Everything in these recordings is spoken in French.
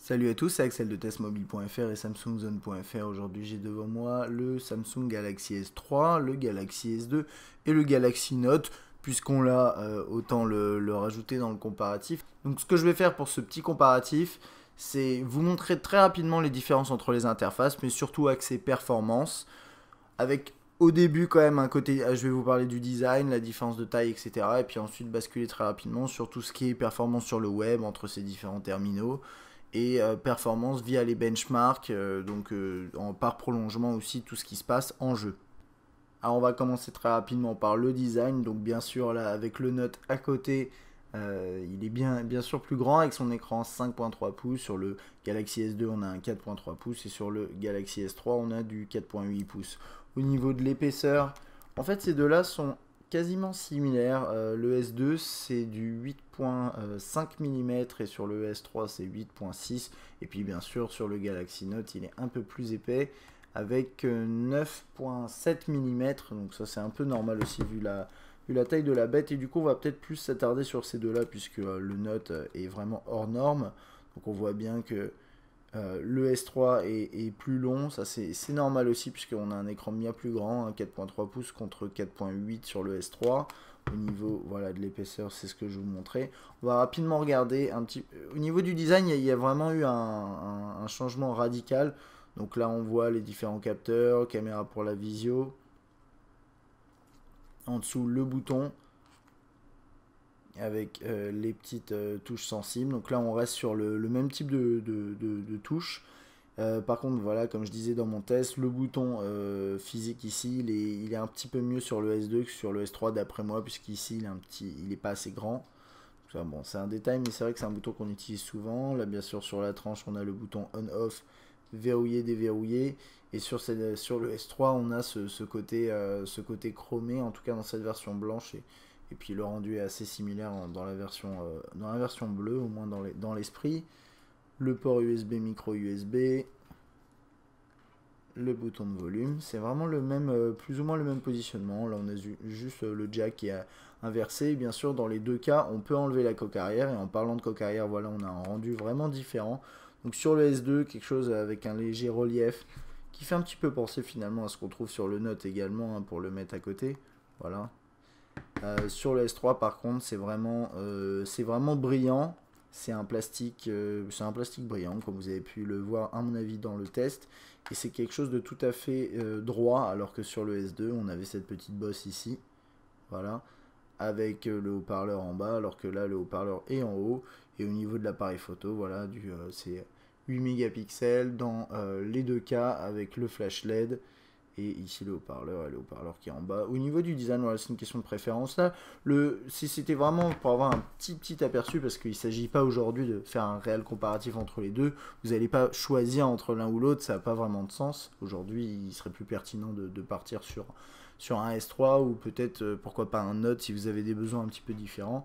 Salut à tous, c'est Axel de testmobile.fr et samsungzone.fr. Aujourd'hui j'ai devant moi le Samsung Galaxy S3, le Galaxy S2 et le Galaxy Note. Puisqu'on l'a, autant le rajouter dans le comparatif. Donc ce que je vais faire pour ce petit comparatif, c'est vous montrer très rapidement les différences entre les interfaces, mais surtout axé performance, avec au début quand même un côté, je vais vous parler du design, la différence de taille, etc. Et puis ensuite basculer très rapidement sur tout ce qui est performance sur le web entre ces différents terminaux et performance via les benchmarks, par prolongement aussi tout ce qui se passe en jeu. Alors on va commencer très rapidement par le design, donc bien sûr là avec le Note à côté, il est bien sûr plus grand avec son écran 5.3 pouces, sur le Galaxy S2 on a un 4.3 pouces et sur le Galaxy S3 on a du 4.8 pouces. Au niveau de l'épaisseur, en fait ces deux-là sont quasiment similaires. Le S2 c'est du 8.5 mm et sur le S3 c'est 8.6, et puis bien sûr sur le Galaxy Note il est un peu plus épais avec 9.7 mm, donc ça c'est un peu normal aussi vu la taille de la bête, et du coup on va peut-être plus s'attarder sur ces deux là puisque le Note est vraiment hors norme. Donc on voit bien que le S3 est plus long, ça c'est normal aussi puisqu'on a un écran bien plus grand, 4.3 pouces contre 4.8 sur le S3. Au niveau voilà, de l'épaisseur, c'est ce que je vous montrais. On va rapidement regarder un petit. Au niveau du design, il y a vraiment eu un changement radical. Donc là, on voit les différents capteurs, caméra pour la visio. En dessous, le bouton avec les petites touches sensibles. Donc là, on reste sur le même type de touches. Par contre, voilà, comme je disais dans mon test, le bouton physique ici, il est un petit peu mieux sur le S2 que sur le S3 d'après moi, puisqu'ici, il est pas assez grand. Bon, c'est un détail, mais c'est vrai que c'est un bouton qu'on utilise souvent. Là, bien sûr, sur la tranche, on a le bouton on-off, verrouiller, déverrouiller. Et sur le S3, on a ce côté chromé, en tout cas dans cette version blanche. Et puis le rendu est assez similaire dans la version bleue, au moins dans l'esprit. Le port USB, micro USB, le bouton de volume, c'est vraiment le même, plus ou moins le même positionnement. Là on a juste le jack qui est inversé. Et bien sûr dans les deux cas on peut enlever la coque arrière, et en parlant de coque arrière, voilà, on a un rendu vraiment différent. Donc sur le S2, quelque chose avec un léger relief qui fait un petit peu penser finalement à ce qu'on trouve sur le Note également, hein, pour le mettre à côté. Voilà. Sur le S3 par contre c'est vraiment brillant. C'est un plastique brillant, comme vous avez pu le voir à mon avis dans le test, et c'est quelque chose de tout à fait droit, alors que sur le S2 on avait cette petite bosse ici, voilà, avec le haut-parleur en bas, alors que là le haut-parleur est en haut. Et au niveau de l'appareil photo, voilà, c'est 8 mégapixels dans les deux cas avec le flash LED. Et ici le haut-parleur, et le haut-parleur qui est en bas. Au niveau du design, voilà, c'est une question de préférence. Là, si c'était vraiment pour avoir un petit aperçu, parce qu'il ne s'agit pas aujourd'hui de faire un réel comparatif entre les deux, vous n'allez pas choisir entre l'un ou l'autre, ça n'a pas vraiment de sens. Aujourd'hui, il serait plus pertinent de partir sur un S3, ou peut-être, pourquoi pas un Note si vous avez des besoins un petit peu différents.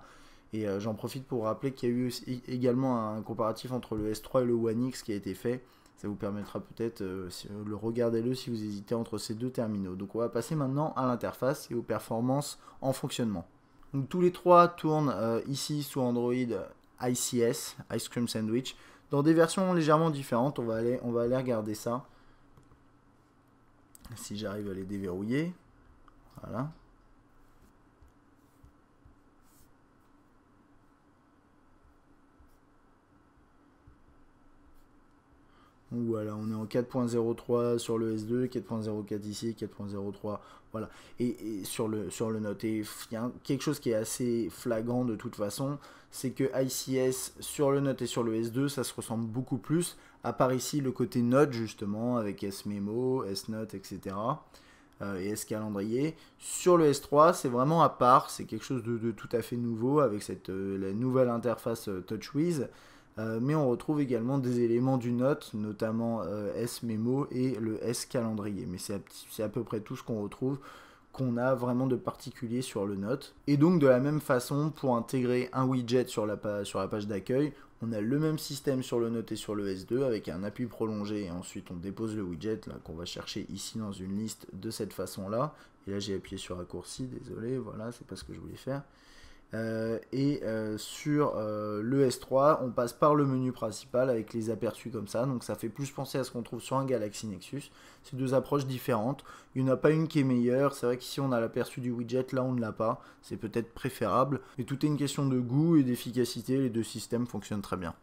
Et j'en profite pour rappeler qu'il y a eu également un comparatif entre le S3 et le One X qui a été fait. Ça vous permettra peut-être, regardez-le si vous hésitez entre ces deux terminaux. Donc on va passer maintenant à l'interface et aux performances en fonctionnement. Donc tous les trois tournent ici sous Android ICS, Ice Cream Sandwich, dans des versions légèrement différentes. On va aller regarder ça. Si j'arrive à les déverrouiller. Voilà. Voilà, on est en 4.03 sur le S2, 4.04 ici, 4.03, voilà. Et sur le Note, et il y a quelque chose qui est assez flagrant de toute façon, c'est que ICS sur le Note et sur le S2, ça se ressemble beaucoup plus, à part ici le côté Note justement, avec S-Memo, S-Note, etc. Et S-Calendrier. Sur le S3, c'est vraiment à part, c'est quelque chose de tout à fait nouveau, avec la nouvelle interface TouchWiz. Mais on retrouve également des éléments du Note, notamment S-Memo et le S-Calendrier. Mais c'est à peu près tout ce qu'on retrouve, qu'on a vraiment de particulier sur le Note. Et donc de la même façon, pour intégrer un widget sur la page d'accueil, on a le même système sur le Note et sur le S2, avec un appui prolongé, et ensuite on dépose le widget qu'on va chercher ici dans une liste de cette façon là. Et là j'ai appuyé sur raccourci, désolé, voilà, c'est pas ce que je voulais faire. Sur le S3, on passe par le menu principal avec les aperçus comme ça, donc ça fait plus penser à ce qu'on trouve sur un Galaxy Nexus. C'est deux approches différentes, il n'y en a pas une qui est meilleure, c'est vrai qu'ici on a l'aperçu du widget, là on ne l'a pas, c'est peut-être préférable, mais tout est une question de goût et d'efficacité, les deux systèmes fonctionnent très bien.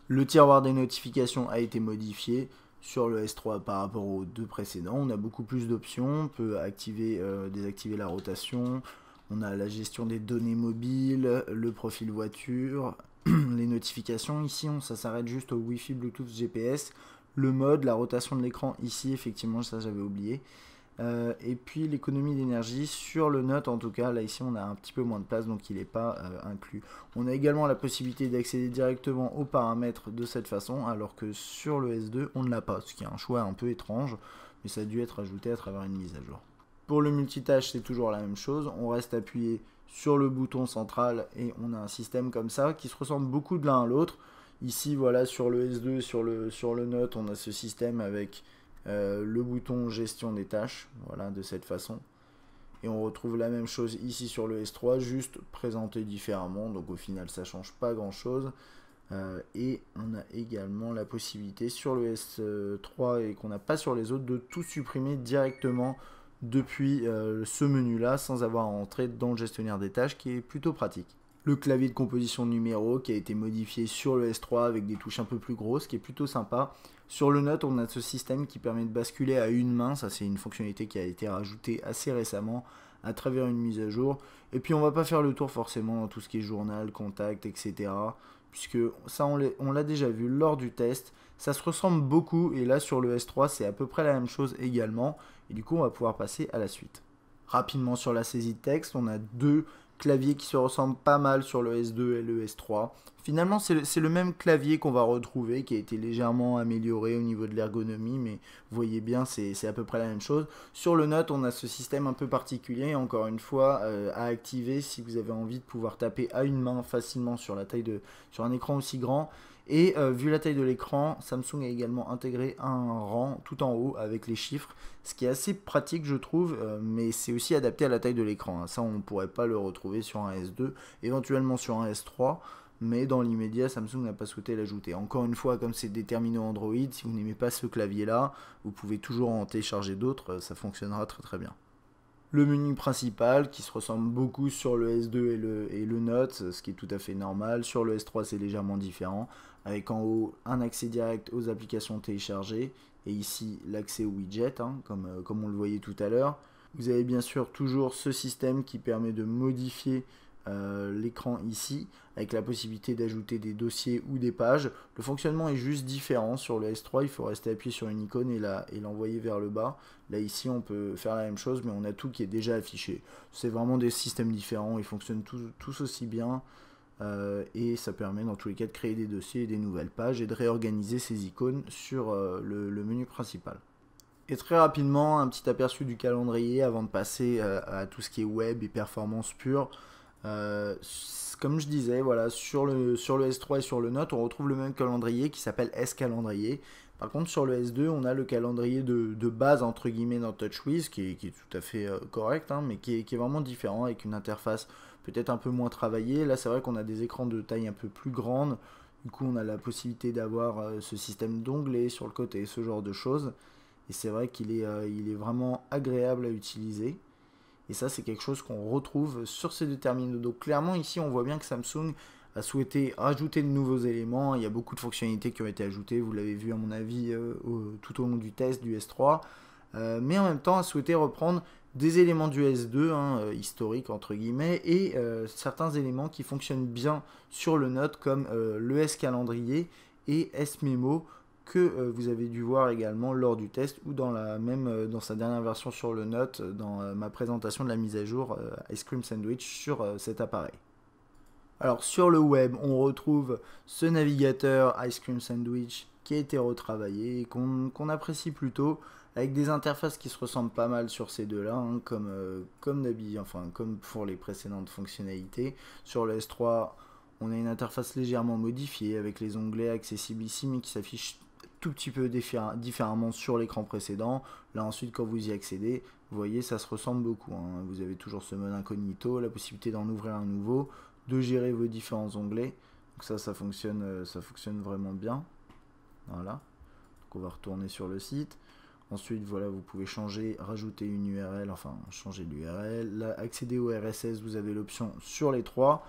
Le tiroir des notifications a été modifié sur le S3 par rapport aux deux précédents, on a beaucoup plus d'options, on peut activer, désactiver la rotation. On a la gestion des données mobiles, le profil voiture, les notifications. Ici, ça s'arrête juste au Wi-Fi, Bluetooth, GPS. Le mode, la rotation de l'écran, ici, effectivement, ça j'avais oublié. Et puis l'économie d'énergie sur le Note, en tout cas, là ici, on a un petit peu moins de place, donc il n'est pas inclus. On a également la possibilité d'accéder directement aux paramètres de cette façon, alors que sur le S2, on ne l'a pas, ce qui est un choix un peu étrange, mais ça a dû être ajouté à travers une mise à jour. Pour le multitâche, c'est toujours la même chose. On reste appuyé sur le bouton central et on a un système comme ça qui se ressemble beaucoup de l'un à l'autre. Ici, voilà, sur le S2, sur le Note, on a ce système avec le bouton gestion des tâches, voilà, de cette façon. Et on retrouve la même chose ici sur le S3, juste présenté différemment. Donc au final, ça change pas grand-chose. Et on a également la possibilité sur le S3 et qu'on n'a pas sur les autres de tout supprimer directement depuis ce menu là sans avoir à entrer dans le gestionnaire des tâches qui est plutôt pratique. Le clavier de composition de numéros qui a été modifié sur le S3 avec des touches un peu plus grosses qui est plutôt sympa. Sur le Note, on a ce système qui permet de basculer à une main, ça c'est une fonctionnalité qui a été rajoutée assez récemment à travers une mise à jour. Et puis on va pas faire le tour forcément dans tout ce qui est journal, contact, etc. Puisque ça on l'a déjà vu lors du test. Ça se ressemble beaucoup et là sur le S3 c'est à peu près la même chose également. Et du coup on va pouvoir passer à la suite. Rapidement sur la saisie de texte, on a deux claviers qui se ressemblent pas mal sur le S2 et le S3. Finalement, c'est le même clavier qu'on va retrouver, qui a été légèrement amélioré au niveau de l'ergonomie, mais vous voyez bien, c'est à peu près la même chose. Sur le Note, on a ce système un peu particulier, encore une fois, à activer si vous avez envie de pouvoir taper à une main facilement sur sur un écran aussi grand. Et vu la taille de l'écran, Samsung a également intégré un rang tout en haut avec les chiffres, ce qui est assez pratique je trouve, mais c'est aussi adapté à la taille de l'écran. Ça on ne pourrait pas le retrouver sur un S2, éventuellement sur un S3, mais dans l'immédiat Samsung n'a pas souhaité l'ajouter. Encore une fois, comme c'est des terminaux Android, si vous n'aimez pas ce clavier là, vous pouvez toujours en télécharger d'autres, ça fonctionnera très très bien. Le menu principal qui se ressemble beaucoup sur le S2 et le Note, ce qui est tout à fait normal. Sur le S3 c'est légèrement différent, avec en haut un accès direct aux applications téléchargées et ici l'accès aux widgets, hein, comme on le voyait tout à l'heure. Vous avez bien sûr toujours ce système qui permet de modifier l'écran ici, avec la possibilité d'ajouter des dossiers ou des pages. Le fonctionnement est juste différent. Sur le S3, il faut rester appuyé sur une icône et l'envoyer vers le bas. Là, ici, on peut faire la même chose, mais on a tout qui est déjà affiché. C'est vraiment des systèmes différents, ils fonctionnent tous aussi bien. Et ça permet dans tous les cas de créer des dossiers et des nouvelles pages et de réorganiser ces icônes sur le menu principal. Et très rapidement, un petit aperçu du calendrier avant de passer à tout ce qui est web et performance pure. Comme je disais, voilà, sur le S3 et sur le Note, on retrouve le même calendrier qui s'appelle S-calendrier. Par contre, sur le S2, on a le calendrier de base, entre guillemets, dans TouchWiz, qui est tout à fait correct, hein, mais qui est vraiment différent, avec une interface peut-être un peu moins travaillée. Là, c'est vrai qu'on a des écrans de taille un peu plus grande. Du coup, on a la possibilité d'avoir ce système d'onglets sur le côté, ce genre de choses. Et c'est vrai qu'il est vraiment agréable à utiliser. Et ça, c'est quelque chose qu'on retrouve sur ces deux terminaux. Donc clairement, ici, on voit bien que Samsung a souhaité rajouter de nouveaux éléments. Il y a beaucoup de fonctionnalités qui ont été ajoutées. Vous l'avez vu, à mon avis, tout au long du test du S3. Mais en même temps, a souhaité reprendre des éléments du S2, hein, historiques, entre guillemets, et certains éléments qui fonctionnent bien sur le Note, comme le S-calendrier et S-Memo, que vous avez dû voir également lors du test ou dans sa dernière version sur le Note, dans ma présentation de la mise à jour Ice Cream Sandwich sur cet appareil. Alors sur le web, on retrouve ce navigateur Ice Cream Sandwich qui a été retravaillé et qu'on apprécie plutôt, avec des interfaces qui se ressemblent pas mal sur ces deux-là, hein, comme pour les précédentes fonctionnalités. Sur le S3, on a une interface légèrement modifiée avec les onglets accessibles ici mais qui s'affichent tout petit peu différemment sur l'écran précédent. Là ensuite quand vous y accédez, vous voyez ça se ressemble beaucoup, hein. Vous avez toujours ce mode incognito, la possibilité d'en ouvrir un nouveau, de gérer vos différents onglets. Donc ça fonctionne vraiment bien. Voilà. Donc on va retourner sur le site. Ensuite, voilà, vous pouvez changer, rajouter une URL, enfin changer l'URL. Là, accéder au RSS, vous avez l'option sur les trois.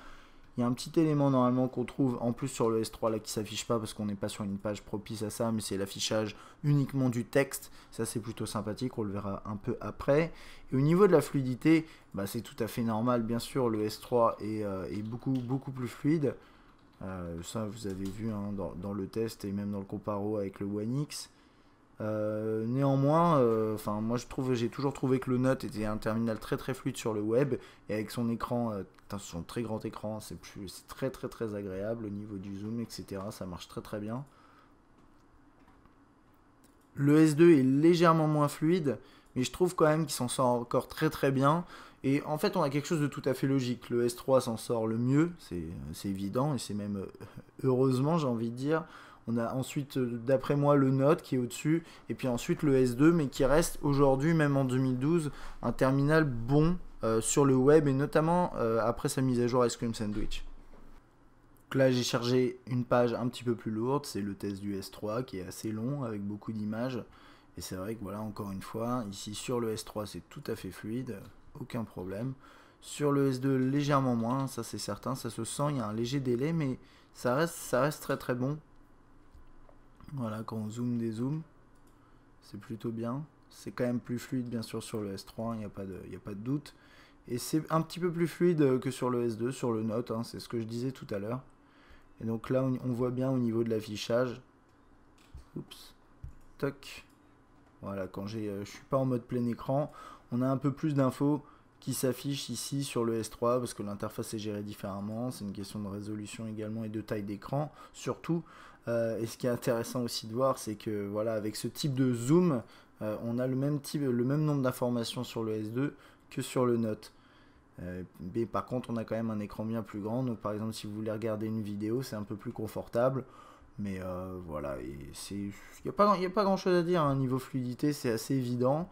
Il y a un petit élément normalement qu'on trouve en plus sur le S3 là qui s'affiche pas parce qu'on n'est pas sur une page propice à ça, mais c'est l'affichage uniquement du texte. Ça c'est plutôt sympathique, on le verra un peu après. Et au niveau de la fluidité, bah, c'est tout à fait normal, bien sûr, le S3 est beaucoup plus fluide. Ça vous avez vu, hein, dans le test et même dans le comparo avec le One X. Néanmoins, moi j'ai toujours trouvé que le Note était un terminal très fluide sur le web et avec son écran, son très grand écran, c'est très agréable au niveau du zoom, etc. Ça marche très bien. Le S2 est légèrement moins fluide, mais je trouve quand même qu'il s'en sort encore très bien. Et en fait, on a quelque chose de tout à fait logique. Le S3 s'en sort le mieux, c'est évident, et c'est même heureusement, j'ai envie de dire. On a ensuite, d'après moi, le Note qui est au-dessus, et puis ensuite le S2, mais qui reste aujourd'hui, même en 2012, un terminal bon sur le web, et notamment après sa mise à jour Ice Cream Sandwich. Donc là, j'ai chargé une page un petit peu plus lourde, c'est le test du S3 qui est assez long, avec beaucoup d'images. Et c'est vrai que voilà, encore une fois, ici sur le S3, c'est tout à fait fluide, aucun problème. Sur le S2, légèrement moins, ça c'est certain, ça se sent, il y a un léger délai, mais ça reste très bon. Voilà, quand on zoome des zooms, c'est plutôt bien. C'est quand même plus fluide, bien sûr, sur le S3, il n'y a pas de doute. Et c'est un petit peu plus fluide que sur le S2, sur le Note, hein, c'est ce que je disais tout à l'heure. Et donc là, on voit bien au niveau de l'affichage. Oups, toc. Voilà, quand je suis pas en mode plein écran, on a un peu plus d'infos qui s'affichent ici sur le S3 parce que l'interface est gérée différemment. C'est une question de résolution également et de taille d'écran, surtout. Et ce qui est intéressant aussi de voir, c'est que voilà, avec ce type de zoom, on a le même nombre d'informations sur le S2 que sur le Note. Mais par contre, on a quand même un écran bien plus grand. Donc, par exemple, si vous voulez regarder une vidéo, c'est un peu plus confortable. Mais voilà, il n'y a pas grand chose à dire, hein. Niveau fluidité, c'est assez évident.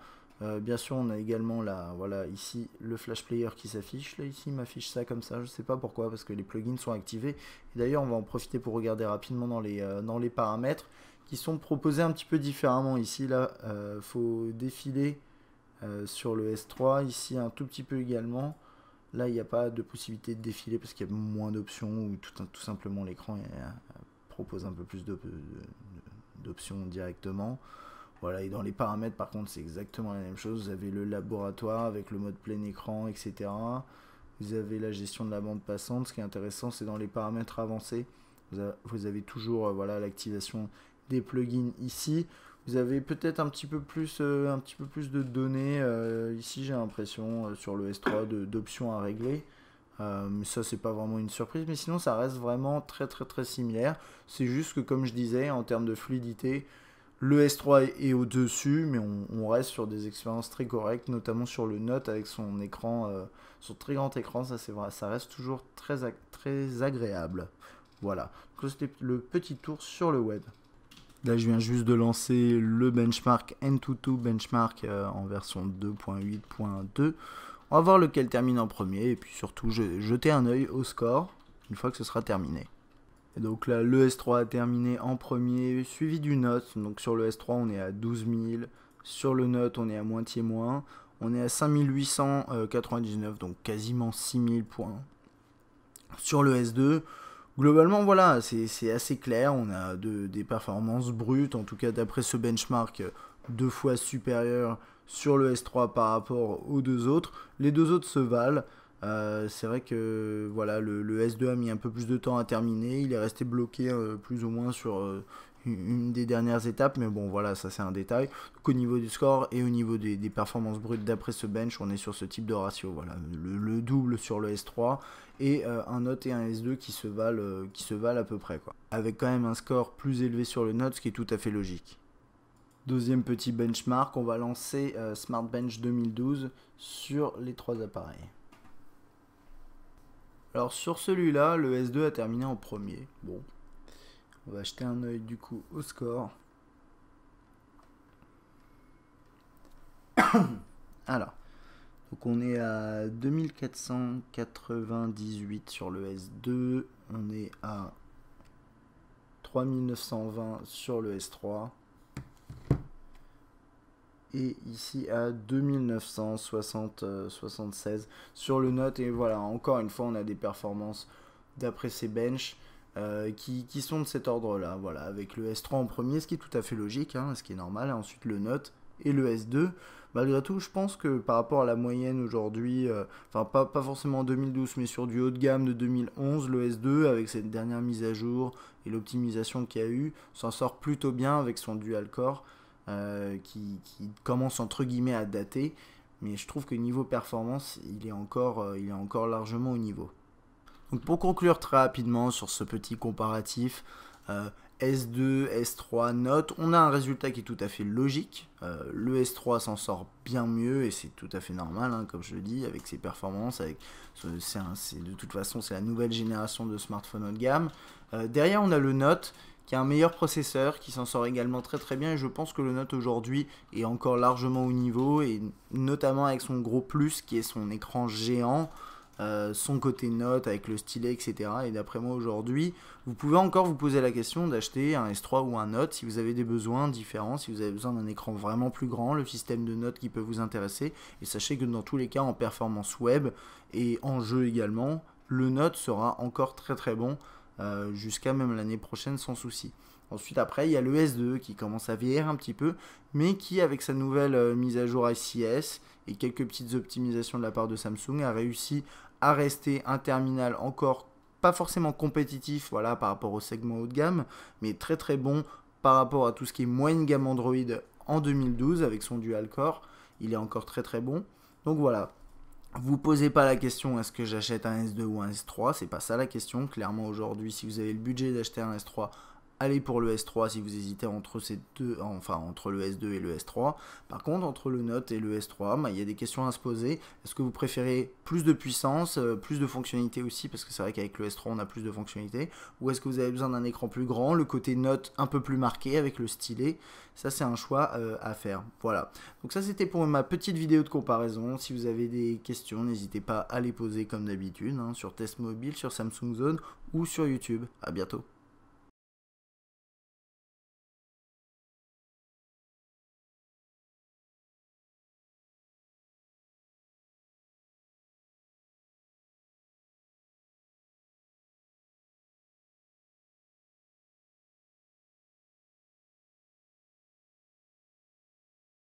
Bien sûr, on a également voilà, ici le Flash Player qui s'affiche. Là, ici, il m'affiche ça comme ça. Je ne sais pas pourquoi, parce que les plugins sont activés. Et d'ailleurs, on va en profiter pour regarder rapidement dans les paramètres qui sont proposés un petit peu différemment. Ici, là, faut défiler sur le S3. Ici, un tout petit peu également. Là, il n'y a pas de possibilité de défiler parce qu'il y a moins d'options ou tout simplement l'écran propose un peu plus d'options directement. Voilà, et dans les paramètres, par contre, c'est exactement la même chose. Vous avez le laboratoire avec le mode plein écran, etc. Vous avez la gestion de la bande passante. Ce qui est intéressant, c'est dans les paramètres avancés. Vous avez toujours voilà, l'activation des plugins ici. Vous avez peut-être un petit peu plus de données. Ici, j'ai l'impression, sur le S3, d'options à régler. Mais ça, c'est pas vraiment une surprise. Mais sinon, ça reste vraiment très similaire. C'est juste que, comme je disais, en termes de fluidité, le S3 est au-dessus, mais on reste sur des expériences très correctes, notamment sur le Note avec son écran, son très grand écran. Ça, c'est vrai, ça reste toujours très agréable. Voilà. Donc, c'était le petit tour sur le web. Là, je viens juste de lancer le benchmark Antutu benchmark en version 2.8.2. On va voir lequel termine en premier et puis surtout jeter un œil au score une fois que ce sera terminé. Et donc là, le S3 a terminé en premier, suivi du Note. Donc sur le S3, on est à 12 000. Sur le Note, on est à moitié moins. On est à 5899, donc quasiment 6000 points. Sur le S2, globalement, voilà, c'est assez clair. On a des performances brutes, en tout cas d'après ce benchmark, 2 fois supérieures sur le S3 par rapport aux deux autres. Les deux autres se valent. C'est vrai que voilà, le S2 a mis un peu plus de temps à terminer. Il est resté bloqué plus ou moins sur une des dernières étapes. Mais bon, voilà, ça c'est un détail. Donc, au niveau du score et au niveau des performances brutes d'après ce bench, on est sur ce type de ratio. Voilà, le double sur le S3 et un Note et un S2 qui se valent à peu près, quoi. Avec quand même un score plus élevé sur le Note, ce qui est tout à fait logique. Deuxième petit benchmark, on va lancer Smart Bench 2012 sur les trois appareils. Alors sur celui-là, le S2 a terminé en premier. Bon, on va jeter un œil du coup au score. Alors, donc on est à 2498 sur le S2, on est à 3920 sur le S3 et ici à 2976 sur le Note. Et voilà, encore une fois, on a des performances d'après ces benches qui sont de cet ordre-là. Voilà, avec le S3 en premier, ce qui est tout à fait logique, hein, ce qui est normal. Ensuite, le Note et le S2. Malgré tout, je pense que par rapport à la moyenne aujourd'hui, enfin pas forcément en 2012, mais sur du haut de gamme de 2011, le S2, avec cette dernière mise à jour et l'optimisation qu'il y a eu, s'en sort plutôt bien avec son dual-core qui commence entre guillemets à dater. Mais je trouve que niveau performance, il est encore largement au niveau. Donc pour conclure très rapidement sur ce petit comparatif, S2, S3, Note, on a un résultat qui est tout à fait logique. Le S3 s'en sort bien mieux et c'est tout à fait normal, hein, comme je le dis, avec ses performances. De toute façon, c'est la nouvelle génération de smartphones haut de gamme. Derrière, on a le Note qui a un meilleur processeur, qui s'en sort également très très bien. Et je pense que le Note aujourd'hui est encore largement au niveau, et notamment avec son gros plus qui est son écran géant. Son côté Note avec le stylet, etc. Et d'après moi aujourd'hui, vous pouvez encore vous poser la question d'acheter un S3 ou un Note si vous avez des besoins différents, si vous avez besoin d'un écran vraiment plus grand, le système de Note qui peut vous intéresser. Et sachez que dans tous les cas, en performance web et en jeu également, le Note sera encore très très bon jusqu'à même l'année prochaine sans souci. Ensuite, après, il y a le S2 qui commence à vieillir un petit peu, mais qui, avec sa nouvelle mise à jour ICS et quelques petites optimisations de la part de Samsung, a réussi à rester un terminal encore pas forcément compétitif, voilà, par rapport au segment haut de gamme, mais très très bon par rapport à tout ce qui est moyenne gamme Android en 2012 avec son dual-core. Il est encore très très bon. Donc voilà. Vous posez pas la question est-ce que j'achète un S2 ou un S3, c'est pas ça la question. Clairement aujourd'hui, si vous avez le budget d'acheter un S3, allez pour le S3 si vous hésitez entre ces deux, enfin entre le S2 et le S3. Par contre, entre le Note et le S3, il y a des questions à se poser. Est-ce que vous préférez plus de puissance, plus de fonctionnalités aussi, parce que c'est vrai qu'avec le S3 on a plus de fonctionnalités, ou est-ce que vous avez besoin d'un écran plus grand, le côté Note un peu plus marqué avec le stylet? Ça c'est un choix à faire. Voilà. Donc ça c'était pour ma petite vidéo de comparaison. Si vous avez des questions, n'hésitez pas à les poser comme d'habitude, hein, sur Test Mobile, sur Samsung Zone ou sur YouTube. À bientôt.